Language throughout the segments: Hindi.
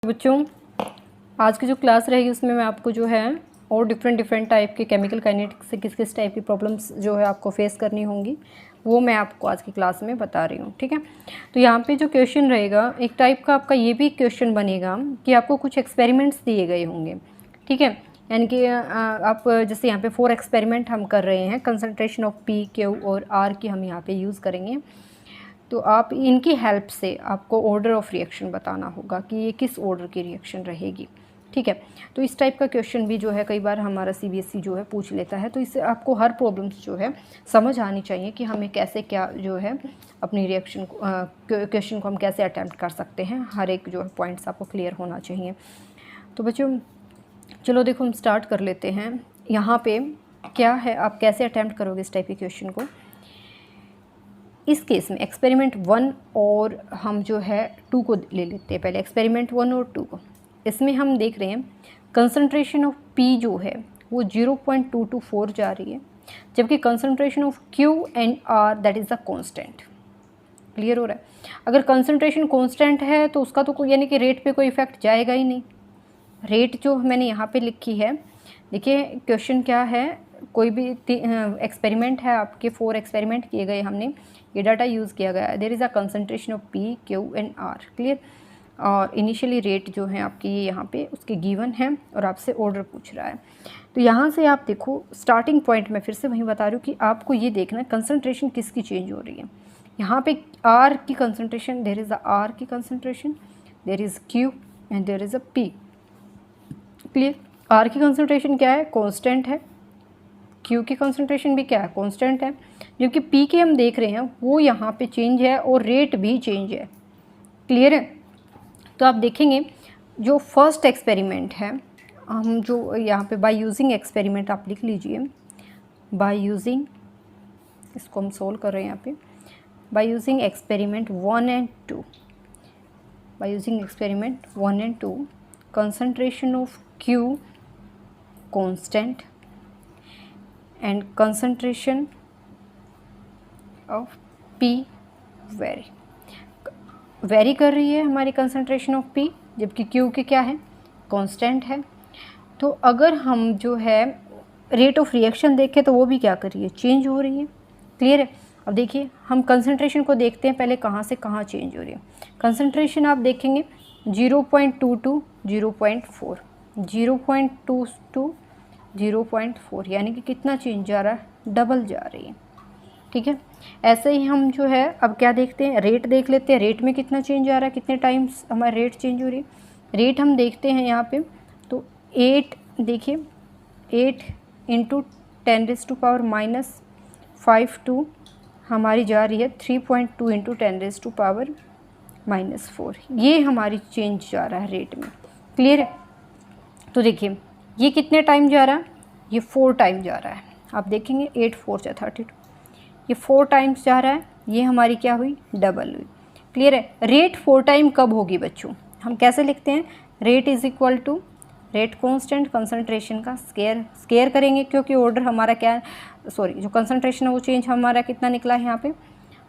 बच्चों आज की जो क्लास रहेगी उसमें मैं आपको जो है और डिफरेंट टाइप के केमिकल काइनेटिक्स से किस किस टाइप की प्रॉब्लम्स जो है आपको फेस करनी होंगी वो मैं आपको आज की क्लास में बता रही हूँ। ठीक है, तो यहाँ पे जो क्वेश्चन रहेगा एक टाइप का आपका ये भी क्वेश्चन बनेगा कि आपको कुछ एक्सपेरिमेंट्स दिए गए होंगे। ठीक है, यानी कि आप जैसे यहाँ पे 4 एक्सपेरिमेंट हम कर रहे हैं, कंसनट्रेशन ऑफ पी, क्यू और आर की हम यहाँ पे यूज़ करेंगे। तो आप इनकी हेल्प से आपको ऑर्डर ऑफ रिएक्शन बताना होगा कि ये किस ऑर्डर की रिएक्शन रहेगी। ठीक है, तो इस टाइप का क्वेश्चन भी जो है कई बार हमारा सीबीएसई जो है पूछ लेता है, तो इससे आपको हर प्रॉब्लम्स जो है समझ आनी चाहिए कि हमें कैसे क्या जो है अपनी रिएक्शन को क्वेश्चन को हम कैसे अटैम्प्ट कर सकते हैं। हर एक जो है पॉइंट्स आपको क्लियर होना चाहिए। तो बच्चों चलो देखो हम स्टार्ट कर लेते हैं। यहाँ पे क्या है, आप कैसे अटैम्प्ट करोगे इस टाइप के क्वेश्चन को। इस केस में एक्सपेरिमेंट 1 और हम जो है 2 को ले लेते हैं। पहले एक्सपेरिमेंट 1 और 2 को, इसमें हम देख रहे हैं कंसंट्रेशन ऑफ P जो है वो 0.224 जा रही है, जबकि concentration of Q and R that is the constant. Clear हो रहा है। अगर कंसंट्रेशन कांस्टेंट है तो उसका तो कोई यानी कि रेट पे कोई इफेक्ट जाएगा ही नहीं। रेट जो मैंने यहाँ पे लिखी है, देखिए क्वेश्चन क्या है, कोई भी एक्सपेरिमेंट है, आपके 4 एक्सपेरिमेंट किए गए, हमने ये डाटा यूज़ किया गया है। There is a concentration of P, Q and R। Clear. और इनिशियली रेट जो है आपकी यहाँ पे उसके गिवन है और आपसे ऑर्डर पूछ रहा है। तो यहाँ से आप देखो स्टार्टिंग पॉइंट में फिर से वहीं बता रही हूँ कि आपको ये देखना है कंसंट्रेशन किसकी चेंज हो रही है। यहाँ पे R की concentration, there is a R की concentration, there is Q and there is a P। Clear. R की कंसंट्रेशन क्या है, कांस्टेंट है। Q की कंसंट्रेशन भी क्या है, कांस्टेंट है। जबकि P के हम देख रहे हैं वो यहाँ पे चेंज है और रेट भी चेंज है। क्लियर है। तो आप देखेंगे जो फर्स्ट एक्सपेरिमेंट है, हम जो यहाँ पे बाय यूजिंग एक्सपेरिमेंट आप लिख लीजिए, बाय यूजिंग, इसको हम सोल्व कर रहे हैं यहाँ पे, by using experiment 1 and 2, by using experiment 1 and 2, concentration of Q constant and concentration of P very कर रही है हमारी कंसंट्रेशन ऑफ P, जबकि Q की क्या है, कांस्टेंट है। तो अगर हम जो है रेट ऑफ रिएक्शन देखें तो वो भी क्या कर रही है, चेंज हो रही है। क्लियर है। अब देखिए हम कंसंट्रेशन को देखते हैं पहले कहाँ से कहाँ चेंज हो रही है। कंसंट्रेशन आप देखेंगे 0.22, 0.4, 0.22, 0.4, यानी कि कितना चेंज जा रहा है, डबल जा रही है। ठीक है, ऐसे ही हम जो है अब क्या देखते हैं, रेट देख लेते हैं। रेट में कितना चेंज आ रहा है, कितने टाइम्स हमारी रेट चेंज हो रही है। रेट हम देखते हैं यहाँ पे तो 8, देखिए 8 × 10⁻⁻52 हमारी जा रही है 3.2 × 10⁻⁻4। ये हमारी चेंज जा रहा है रेट में। क्लियर है। तो देखिए ये कितने टाइम जा रहा है, ये 4 टाइम जा रहा है। आप देखेंगे 8 4 जा 32, ये 4 टाइम्स जा रहा है। ये हमारी क्या हुई, डबल हुई। क्लियर है। रेट 4 टाइम कब होगी बच्चों, हम कैसे लिखते हैं, rate is equal to rate constant concentration का स्केयर करेंगे, क्योंकि ऑर्डर हमारा क्या है, सॉरी जो कंसंट्रेशन है वो चेंज हमारा कितना निकला है, यहाँ पे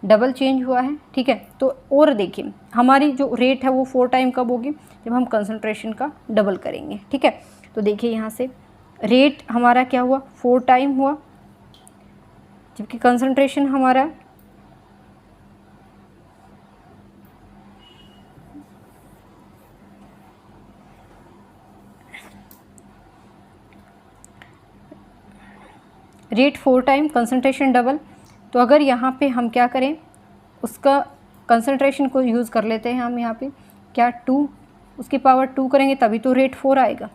डबल चेंज हुआ है। ठीक है। तो और देखिए हमारी जो रेट है वो 4 टाइम कब होगी, जब हम कंसंट्रेशन का डबल करेंगे। ठीक है। तो देखिए यहाँ से रेट हमारा क्या हुआ, 4 टाइम हुआ, जबकि कंसंट्रेशन हमारा रेट 4 टाइम, कंसंट्रेशन डबल। तो अगर यहाँ पे हम क्या करें, उसका कंसंट्रेशन को यूज़ कर लेते हैं हम यहाँ पे क्या, 2, उसकी पावर 2 करेंगे तभी तो रेट 4 आएगा।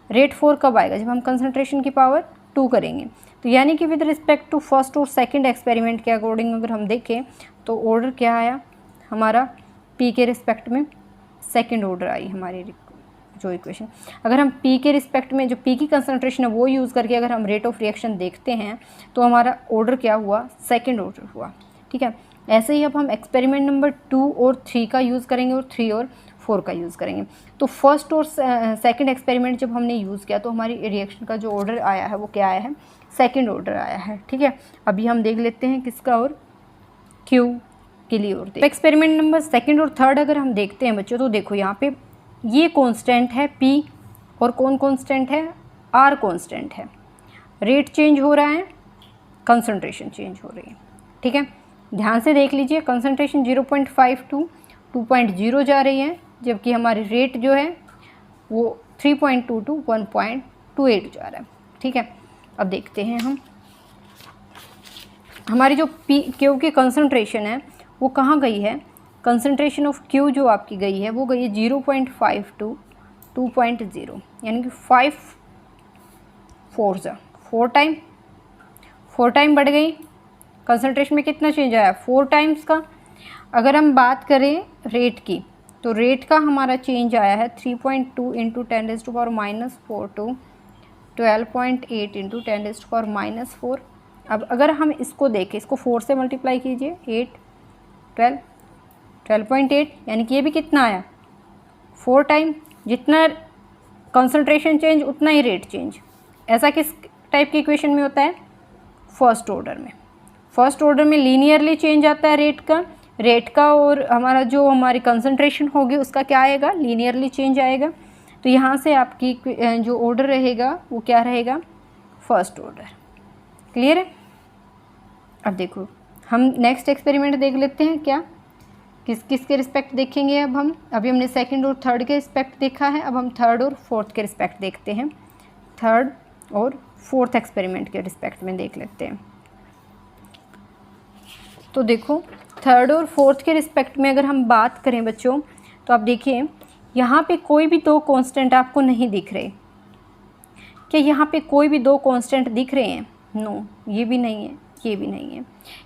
रेट 4 कब आएगा, जब हम कंसंट्रेशन की पावर 2 करेंगे। तो यानी कि विद रिस्पेक्ट टू फर्स्ट और सेकंड एक्सपेरिमेंट के अकॉर्डिंग अगर हम देखें तो ऑर्डर क्या आया हमारा, P के रिस्पेक्ट में सेकंड ऑर्डर आई हमारी जो इक्वेशन। अगर हम P के रिस्पेक्ट में जो P की कंसंट्रेशन है वो यूज़ करके अगर हम रेट ऑफ रिएक्शन देखते हैं तो हमारा ऑर्डर क्या हुआ, सेकंड ऑर्डर हुआ। ठीक है। ऐसे ही अब हम एक्सपेरिमेंट नंबर 2 और 3 का यूज़ करेंगे और 3 और 4 का यूज़ करेंगे। तो फर्स्ट और सेकंड एक्सपेरिमेंट जब हमने यूज़ किया तो हमारी रिएक्शन का जो ऑर्डर आया है वो क्या आया है, सेकंड ऑर्डर आया है। ठीक है। अभी हम देख लेते हैं किसका, और Q के लिए और एक्सपेरिमेंट नंबर सेकंड और थर्ड अगर हम देखते हैं बच्चों तो देखो यहाँ पे ये कांस्टेंट है P और कौन कांस्टेंट है, R कांस्टेंट है। रेट चेंज हो रहा है, कंसंट्रेशन चेंज हो रही है, ठीक है। ध्यान से देख लीजिए, कंसंट्रेशन 0.5 टू 2.0 जा रही है, जबकि हमारी रेट जो है वो 3.2 टू 1.28 जा रहा है, ठीक है। अब देखते हैं हम हमारी जो Q की कंसंट्रेशन है वो कहाँ गई है। कंसंट्रेशन ऑफ Q जो आपकी गई है वो गई है 0.5 टू 2.0, यानी कि 4 टाइम बढ़ गई। कंसंट्रेशन में कितना चेंज आया, 4 टाइम्स का। अगर हम बात करें रेट की, तो रेट का हमारा चेंज आया है 3.2 इंटू 10⁻⁻4 टू 12.8 इंटू 10⁻⁻4। अब अगर हम इसको देखें, इसको 4 से मल्टीप्लाई कीजिए, 8 12 12.8, यानी कि ये भी कितना आया, 4 टाइम। जितना कंसंट्रेशन चेंज उतना ही रेट चेंज। ऐसा किस टाइप की इक्वेशन में होता है, फर्स्ट ऑर्डर में। फर्स्ट ऑर्डर में लीनियरली चेंज आता है रेट का और हमारा जो हमारी कंसंट्रेशन होगी उसका क्या आएगा, लीनियरली चेंज आएगा। तो यहाँ से आपकी जो ऑर्डर रहेगा वो क्या रहेगा, फर्स्ट ऑर्डर। क्लियर है। अब देखो हम नेक्स्ट एक्सपेरिमेंट देख लेते हैं, क्या किस के रिस्पेक्ट देखेंगे। अब हम अभी हमने सेकंड और थर्ड के रिस्पेक्ट देखा है, अब हम थर्ड और फोर्थ के रिस्पेक्ट देखते हैं। थर्ड और फोर्थ एक्सपेरिमेंट के रिस्पेक्ट में देख लेते हैं। तो देखो थर्ड और फोर्थ के रिस्पेक्ट में अगर हम बात करें बच्चों, तो आप देखिए यहाँ पे कोई भी दो कांस्टेंट आपको नहीं दिख रहे। क्या यहाँ पे कोई भी दो कांस्टेंट दिख रहे हैं, नो, ये भी नहीं है, ये भी नहीं है।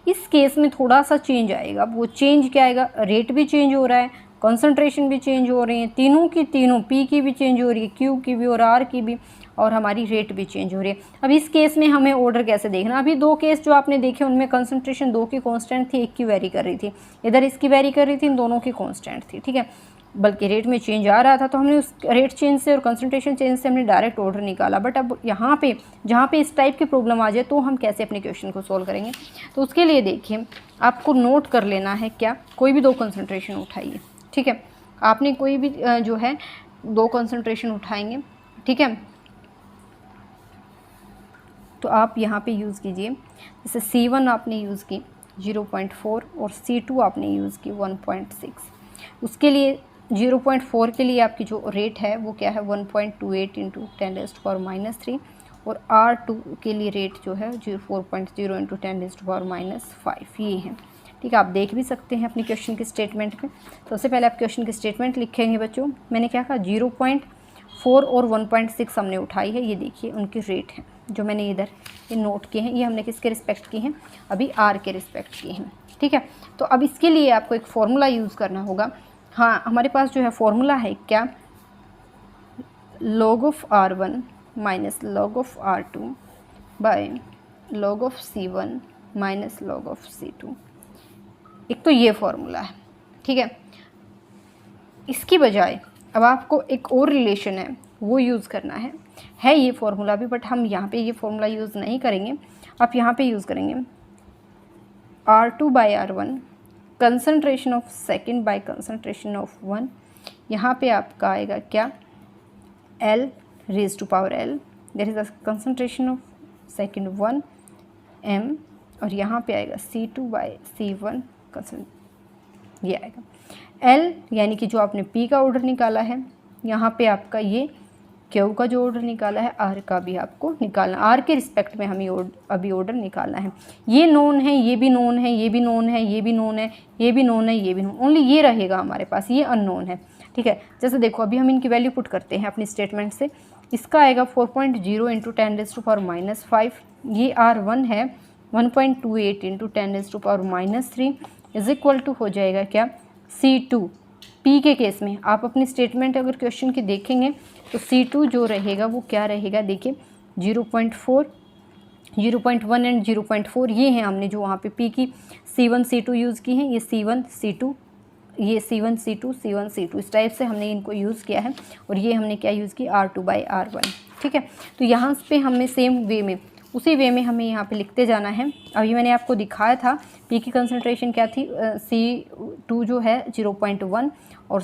इस केस में थोड़ा सा चेंज आएगा। वो चेंज क्या आएगा, रेट भी चेंज हो रहा है, कंसंट्रेशन भी चेंज हो रही है, तीनों की तीनों, P की भी चेंज हो रही है, Q की भी और R की भी, और हमारी रेट भी चेंज हो रही है। अब इस केस में हमें ऑर्डर कैसे देखना। अभी दो केस जो आपने देखे उनमें कंसंट्रेशन दो की कांस्टेंट थी, एक की वेरी कर रही थी, इधर इसकी वेरी कर रही थी, इन दोनों की कांस्टेंट थी, ठीक है। बल्कि रेट में चेंज आ रहा था, तो हमने उस रेट चेंज से और कंसंट्रेशन चेंज से हमने डायरेक्ट ऑर्डर निकाला। बट अब यहाँ पे जहाँ पे इस टाइप की प्रॉब्लम आ जाए तो हम कैसे अपने क्वेश्चन को सॉल्व करेंगे। तो उसके लिए देखिए आपको नोट कर लेना है, क्या कोई भी दो कंसंट्रेशन उठाइए, ठीक है। आपने कोई भी जो है दो कंसंट्रेशन उठाएंगे, ठीक है। तो आप यहाँ पे यूज़ कीजिए, जैसे C1 आपने यूज़ की 0.4 और C2 आपने यूज़ की 1.6। उसके लिए 0.4 के लिए आपकी जो रेट है वो क्या है, 1.28 इंटू 10⁻³ और R2 के लिए रेट जो है 4.0 इंटू 10⁻⁵ ये है, ठीक है। आप देख भी सकते हैं अपनी क्वेश्चन के स्टेटमेंट में। तो सबसे पहले आप क्वेश्चन के स्टेटमेंट लिखेंगे बच्चों। मैंने क्या कहा, 0.4 और 1.6 हमने उठाई है, ये देखिए उनकी रेट है जो मैंने इधर ये नोट किए हैं। ये हमने किसके रिस्पेक्ट की हैं, अभी R के रिस्पेक्ट की हैं, ठीक है। तो अब इसके लिए आपको एक फॉर्मूला यूज़ करना होगा। हाँ, हमारे पास जो है फॉर्मूला है क्या, log of R1 minus log of R2 by log of C1 minus log of C2। एक तो ये फॉर्मूला है, ठीक है। इसकी बजाय अब आपको एक और रिलेशन है वो यूज़ करना है ये फॉर्मूला भी, बट हम यहाँ पे ये फॉर्मूला यूज़ नहीं करेंगे। आप यहाँ पे यूज़ करेंगे R2 by R1 concentration of second by concentration of 1। यहाँ पे आपका आएगा क्या, L raise to power L, there is the concentration of second 1 M, और यहाँ पे आएगा C2 बाय C1 ये आएगा L, यानी कि जो आपने P का ऑर्डर निकाला है, यहाँ पे आपका ये Q का जो ऑर्डर निकाला है, R का भी आपको निकालना, R के रिस्पेक्ट में हमें अभी ऑर्डर निकालना है। ये नोन है, ये भी नोन है, ये भी नोन है, ये भी नोन है, ये भी नोन है, ये भी नोन, ओनली ये रहेगा हमारे पास, ये अननोन है, ठीक है। जैसे देखो अभी हम इनकी वैल्यू पुट करते हैं अपनी स्टेटमेंट से। इसका आएगा 4.0 इंटू 10⁻⁵, ये R1 है 1.28 इंटू 10⁻³ इज इक्वल टू हो जाएगा क्या, C2। P के केस में आप अपनी स्टेटमेंट अगर क्वेश्चन की देखेंगे तो C2 जो रहेगा वो क्या रहेगा, देखिए 0.4, 0.1 एंड 0.4 ये हैं हमने जो वहाँ पे P की C1 C2 यूज़ की हैं। ये C1 C2, ये C1 C2 C1 C2 इस टाइप से हमने इनको यूज़ किया है। और ये हमने क्या यूज़ की, R2 बाई R1, ठीक है। तो यहाँ पे हमें सेम वे में, उसी वे में हमें यहाँ पे लिखते जाना है। अभी मैंने आपको दिखाया था P की कंसंट्रेशन क्या थी, C2 जो है 0.1 और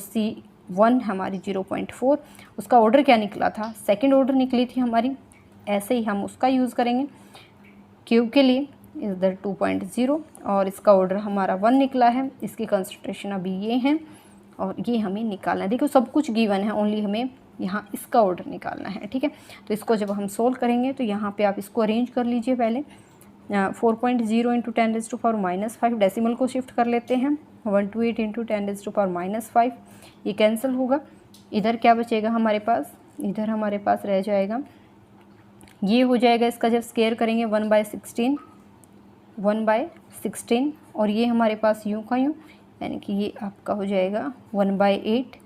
1 हमारी 0.4, उसका ऑर्डर क्या निकला था, सेकंड ऑर्डर निकली थी हमारी। ऐसे ही हम उसका यूज़ करेंगे क्यू के लिए इधर 2.0 और इसका ऑर्डर हमारा 1 निकला है। इसकी कंसंट्रेशन अभी ये है और ये हमें निकालना है। देखो सब कुछ गिवन है, ओनली हमें यहाँ इसका ऑर्डर निकालना है, ठीक है। तो इसको जब हम सोल्व करेंगे तो यहाँ पे आप इसको अरेंज कर लीजिए पहले। 4.0 इंटू 10⁻⁻5 डेसिमल को शिफ्ट कर लेते हैं। 128 इंटू 10⁻⁻5 ये कैंसिल होगा। इधर क्या बचेगा हमारे पास, इधर हमारे पास रह जाएगा, ये हो जाएगा इसका जब स्क्वायर करेंगे 1/16 और ये हमारे पास यूँ का यूँ, यानी कि ये आपका हो जाएगा 1/8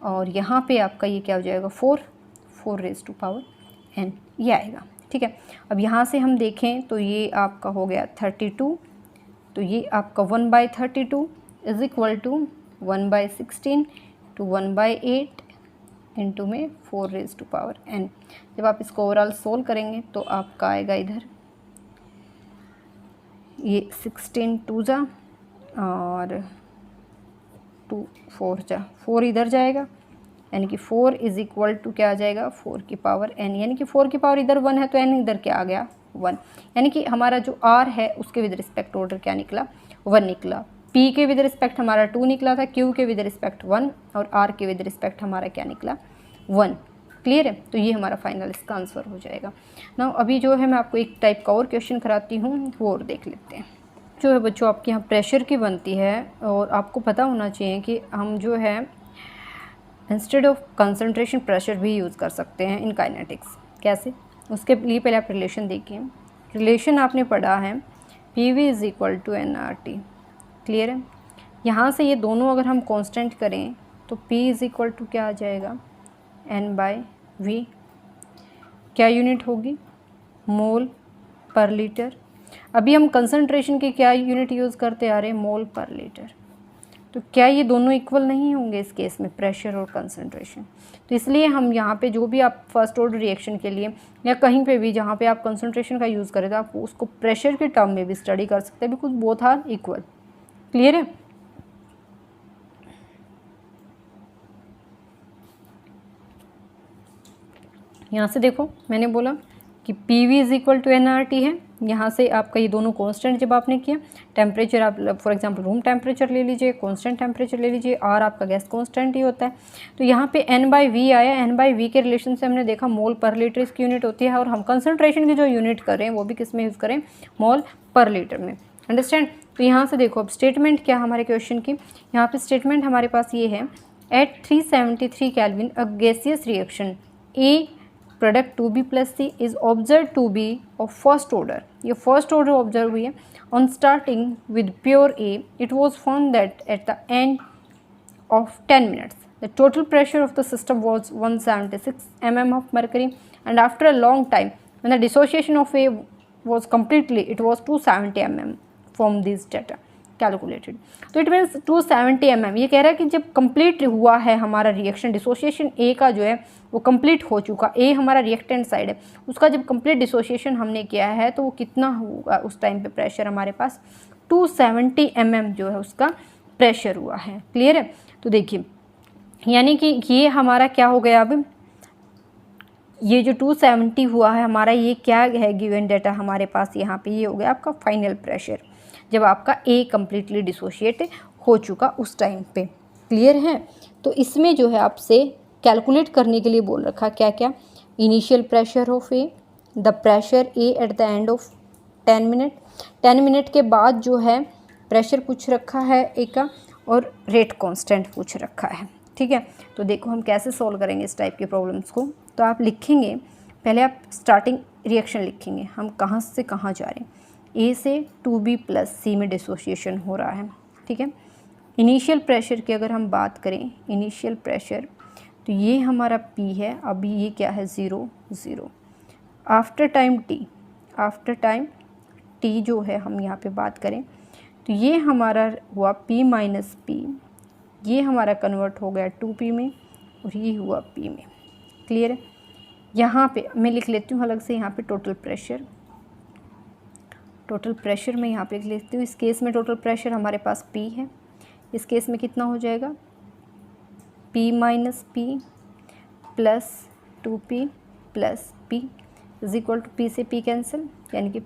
और यहाँ पे आपका ये क्या हो जाएगा 4⁻n ये आएगा, ठीक है। अब यहाँ से हम देखें तो ये आपका हो गया 32, तो ये आपका 1/32 is equal to 1/16 to 1/8 into में 4⁻n। जब आप इसको ओवरऑल सोल्व करेंगे तो आपका आएगा इधर ये 16 2 जा और 2 4 जा, 4 इधर जाएगा, यानी कि 4 इज इक्वल टू क्या आ जाएगा 4⁻n, यानी कि 4 की पावर इधर 1 है तो n इधर क्या आ गया 1, यानी कि हमारा जो r है उसके विद रिस्पेक्ट ऑर्डर क्या निकला 1 निकला। p के विद रिस्पेक्ट हमारा 2 निकला था, q के विद रिस्पेक्ट 1 और r के विद रिस्पेक्ट हमारा क्या निकला 1। क्लियर है, तो ये हमारा फाइनल इसका आंसर हो जाएगा ना। अभी जो है मैं आपको एक टाइप का और क्वेश्चन कराती हूँ, वो और देख लेते हैं। जो है बच्चों आपके यहाँ प्रेशर की बनती है और आपको पता होना चाहिए कि हम जो है इंस्टेड ऑफ कंसंट्रेशन प्रेशर भी यूज़ कर सकते हैं इन काइनेटिक्स। कैसे, उसके लिए पहले आप रिलेशन देखिए। रिलेशन आपने पढ़ा है PV is equal to nRT। Clear है, यहाँ से ये दोनों अगर हम कांस्टेंट करें तो P इज़ इक्वल टू क्या आ जाएगा N/V। क्या यूनिट होगी, मोल पर लीटर। अभी हम कंसंट्रेशन की क्या यूनिट यूज़ करते आ रहे हैं, मोल पर लीटर। तो क्या ये दोनों इक्वल नहीं होंगे इस केस में, प्रेशर और कंसंट्रेशन। तो इसलिए हम यहाँ पे जो भी आप फर्स्ट ऑर्डर रिएक्शन के लिए या कहीं पे भी जहाँ पे आप कंसंट्रेशन का यूज़ करें तो आप उसको प्रेशर के टर्म में भी स्टडी कर सकते हैं, because both are equal. Clear है, यहाँ से देखो मैंने बोला कि PV is equal to nRT है। यहाँ से आपका ये दोनों कांस्टेंट जब आपने किया, टेम्परेचर आप फॉर एग्जांपल रूम टेम्परेचर ले लीजिए, कांस्टेंट टेम्परेचर ले लीजिए, और आपका गैस कांस्टेंट ही होता है। तो यहाँ पे N/V आया, N/V के रिलेशन से हमने देखा मोल पर लीटर इसकी यूनिट होती है, और हम कंसंट्रेशन की जो यूनिट करें वो भी किस में यूज़ करें, मोल पर लीटर में। अंडरस्टैंड। तो यहाँ से देखो अब स्टेटमेंट क्या हमारे क्वेश्चन की, यहाँ पे स्टेटमेंट हमारे पास ये है, at 373 kelvin a gaseous reaction A product 2B + C is observe to be of first order. ये फर्स्ट ऑर्डर ऑब्जर्व हुई है। On starting with pure A it was found that at the end of 10 minutes the total pressure of the system was 176 mm of mercury, and after a long time when the dissociation of A was completely, it was 270 mm from these data calculated। तो इट मीन्स 270 mm ये कह रहा है कि जब कंप्लीट हुआ है हमारा रिएक्शन, डिसोसिएशन A का जो है वो कंप्लीट हो चुका, A हमारा रिएक्टेंट साइड है, उसका जब कंप्लीट डिसोसिएशन हमने किया है तो वो कितना होगा उस टाइम पे प्रेशर हमारे पास 270 mm जो है उसका प्रेशर हुआ है। क्लियर है। तो देखिए यानी कि ये हमारा क्या हो गया, अब ये जो 270 हुआ है हमारा, ये क्या है गिवन डाटा हमारे पास, यहाँ पे ये हो गया आपका फाइनल प्रेशर जब आपका A कम्प्लीटली डिसोशिएट हो चुका उस टाइम पे। क्लियर है। तो इसमें जो है आपसे कैलकुलेट करने के लिए बोल रखा क्या क्या, initial pressure of A, the pressure A eight the end of 10 minute, 10 minute के बाद जो है प्रेशर पूछ रखा है A का, और रेट कांस्टेंट पूछ रखा है। ठीक है। तो देखो हम कैसे सॉल्व करेंगे इस टाइप के प्रॉब्लम्स को। तो आप लिखेंगे, पहले आप स्टार्टिंग रिएक्शन लिखेंगे, हम कहाँ से कहाँ जा रहे हैं, A से 2B + C में डिसोसिएशन हो रहा है। ठीक है। इनिशियल प्रेशर की अगर हम बात करें, इनिशियल प्रेशर तो ये हमारा P है, अभी ये क्या है 0 0। After time T, after time T जो है हम यहाँ पे बात करें तो ये हमारा हुआ P - P, ये हमारा कन्वर्ट हो गया 2P में, और ये हुआ P में। क्लियर है। यहाँ पे मैं लिख लेती हूँ अलग से, यहाँ पे टोटल प्रेशर, टोटल प्रेशर मैं यहाँ पे लिख लेती हूँ। इस केस में टोटल प्रेशर हमारे पास P है, इस केस में कितना हो जाएगा P minus P plus 2P plus P is equal to P से P कैंसिल, यानी कि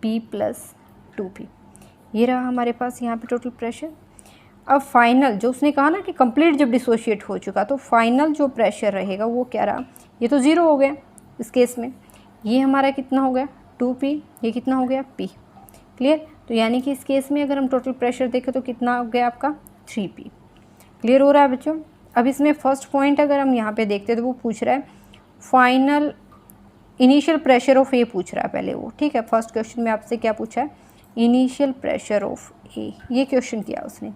P प्लस 2P। ये रहा हमारे पास यहाँ पे टोटल प्रेशर। अब फाइनल जो उसने कहा ना कि कंप्लीट जब डिसोशिएट हो चुका, तो फाइनल जो प्रेशर रहेगा वो क्या रहा, ये तो ज़ीरो हो गया इस केस में, ये हमारा कितना हो गया 2P, ये कितना हो गया P। क्लियर। तो यानी कि इस केस में अगर हम टोटल प्रेशर देखें तो कितना हो गया आपका 3P। क्लियर हो रहा है बच्चों। अब इसमें फर्स्ट पॉइंट अगर हम यहाँ पे देखते हैं तो वो पूछ रहा है फाइनल इनिशियल प्रेशर ऑफ ए पूछ रहा है पहले वो, ठीक है। फर्स्ट क्वेश्चन में आपसे क्या पूछा है, इनिशियल प्रेशर ऑफ ए, ये क्वेश्चन किया उसने,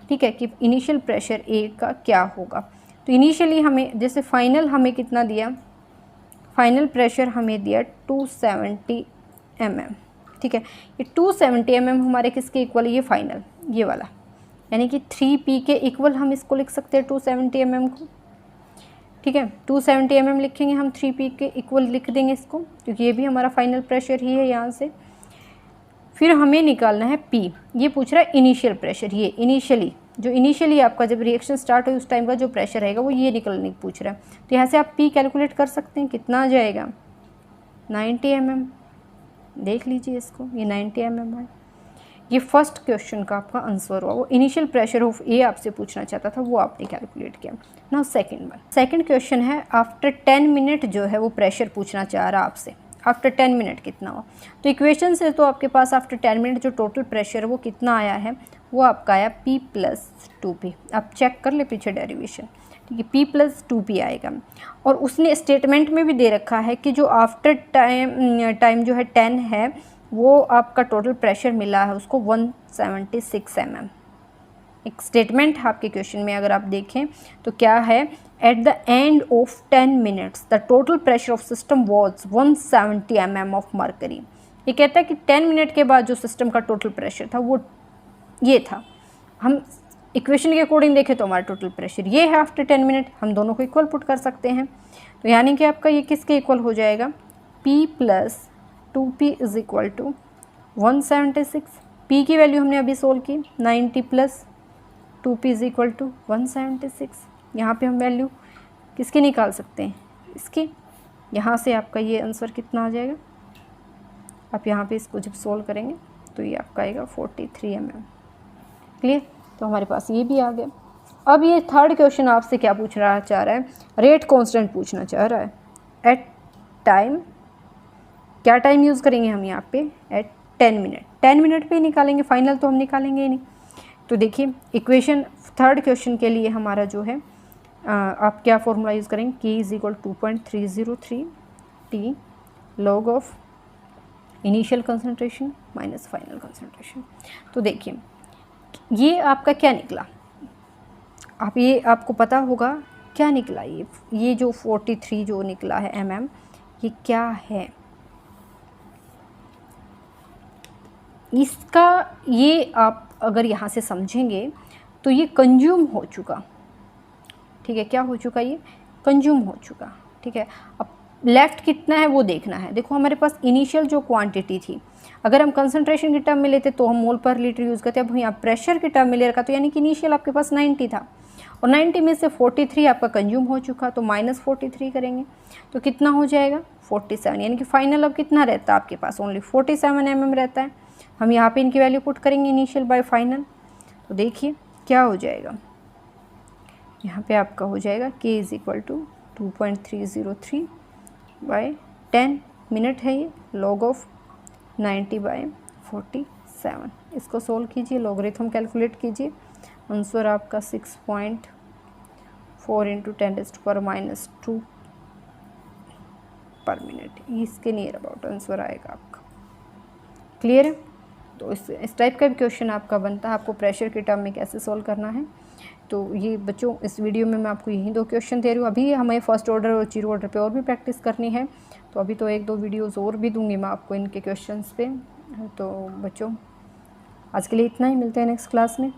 ठीक है, कि इनिशियल प्रेशर ए का क्या होगा। तो इनिशियली हमें जैसे फाइनल हमें कितना दिया, फाइनल प्रेशर हमें दिया 270 mm, ठीक है। ये 270 mm हमारे किसके इक्वल है, ये फाइनल, ये वाला, यानी कि 3P के इक्वल हम इसको लिख सकते हैं 270 mm को, ठीक है। 270 mm लिखेंगे हम, 3P के इक्वल लिख देंगे इसको, क्योंकि ये भी हमारा फाइनल प्रेशर ही है यहाँ से। फिर हमें निकालना है P, ये पूछ रहा है इनिशियल प्रेशर, ये इनिशियली जो इनिशियली आपका जब रिएक्शन स्टार्ट हो उस टाइम का जो प्रेशर रहेगा वो ये निकलने पूछ रहा है। तो यहाँ से आप P कैलकुलेट कर सकते हैं, कितना आ जाएगा 90 mm, देख लीजिए इसको, ये 90 mm है। ये फर्स्ट क्वेश्चन का आपका आंसर हुआ, वो इनिशियल प्रेशर ऑफ ए आपसे पूछना चाहता था, वो आपने कैलकुलेट किया। Now second one, second question है आफ्टर 10 मिनट जो है वो प्रेशर पूछना चाह रहा आपसे, आफ्टर 10 मिनट कितना हो। तो इक्वेशन से तो आपके पास आफ्टर 10 मिनट जो टोटल प्रेशर है वो कितना आया है, वो आपका आया P प्लस 2P। आप चेक कर ले पीछे डेरिवेशन, ठीक है, P प्लस 2P आएगा। और उसने स्टेटमेंट में भी दे रखा है कि जो आफ्टर टाइम जो है 10 है वो आपका टोटल प्रेशर मिला है उसको 176 mm। एक स्टेटमेंट है आपके क्वेश्चन में, अगर आप देखें तो क्या है, eight the end of 10 minutes the total pressure of system was 170 mm of mercury. ये कहता है कि 10 मिनट के बाद जो सिस्टम का टोटल प्रेशर था वो ये था। हम इक्वेशन के अकॉर्डिंग देखें तो हमारा टोटल प्रेशर ये है आफ्टर 10 मिनट, हम दोनों को इक्वल पुट कर सकते हैं। तो यानी कि आपका ये किसके इक्वल हो जाएगा, P plus 2P is equal to 176। P की वैल्यू हमने अभी सोल्व की, 90 plus 2P is equal to 176। यहाँ पे हम वैल्यू किसकी निकाल सकते हैं, इसकी। यहाँ से आपका ये आंसर कितना आ जाएगा, आप यहाँ पे इसको जब सोल्व करेंगे तो ये आपका आएगा 43 mm। क्लियर। तो हमारे पास ये भी आ गया। अब ये थर्ड क्वेश्चन आपसे क्या पूछना चाह रहा है, रेट कांस्टेंट पूछना चाह रहा है एट टाइम। क्या टाइम यूज़ करेंगे हम यहाँ पे, एट 10 मिनट। 10 मिनट पे निकालेंगे, फाइनल तो हम निकालेंगे ही नहीं। तो देखिए इक्वेशन थर्ड क्वेश्चन के लिए हमारा जो है आप क्या फॉर्मूला यूज़ करेंगे, K is equal 2.303 T log of initial concentration minus final concentration. तो देखिए ये आपका क्या निकला, आप ये आपको पता होगा क्या निकला, ये जो 43 जो निकला है mm, ये क्या है इसका, ये आप अगर यहाँ से समझेंगे तो ये कंज्यूम हो चुका, ठीक है, क्या हो चुका, ये कंज्यूम हो चुका, ठीक है। अब लेफ्ट कितना है वो देखना है। देखो हमारे पास इनिशियल जो क्वांटिटी थी, अगर हम कंसंट्रेशन के टर्म में लेते तो हम मोल पर लीटर यूज़ करते, अब यहाँ प्रेशर के टर्म में ले रखा, तो यानी कि इनिशियल आपके पास 90 था और 90 में से 43 आपका कंज्यूम हो चुका, तो माइनस 43 करेंगे तो कितना हो जाएगा 47, यानी कि फाइनल अब कितना रहता है आपके पास, ओनली 47 mm रहता है। हम यहाँ पे इनकी वैल्यू पुट करेंगे इनिशियल बाय फाइनल, तो देखिए क्या हो जाएगा, यहाँ पे आपका हो जाएगा K is equal to 2.303 by 10 minute है, ये लॉग ऑफ 90 बाय 47। इसको सोल्व कीजिए, लॉगरिथम कैलकुलेट कीजिए, आंसर आपका 6.4 इंटू 10⁻⁻² पर मिनट, इसके नियर अबाउट आंसर आएगा आपका। क्लियर है। तो इस टाइप का भी क्वेश्चन आपका बनता है, आपको प्रेशर के टर्म में कैसे सोल्व करना है। तो ये बच्चों इस वीडियो में मैं आपको यही 2 क्वेश्चन दे रही हूँ। अभी हमें फर्स्ट ऑर्डर और जीरो ऑर्डर पे और भी प्रैक्टिस करनी है, तो अभी तो 1-2 वीडियोस और भी दूंगी मैं आपको इनके क्वेश्चंस पे। तो बच्चों आज के लिए इतना ही, मिलते हैं नेक्स्ट क्लास में।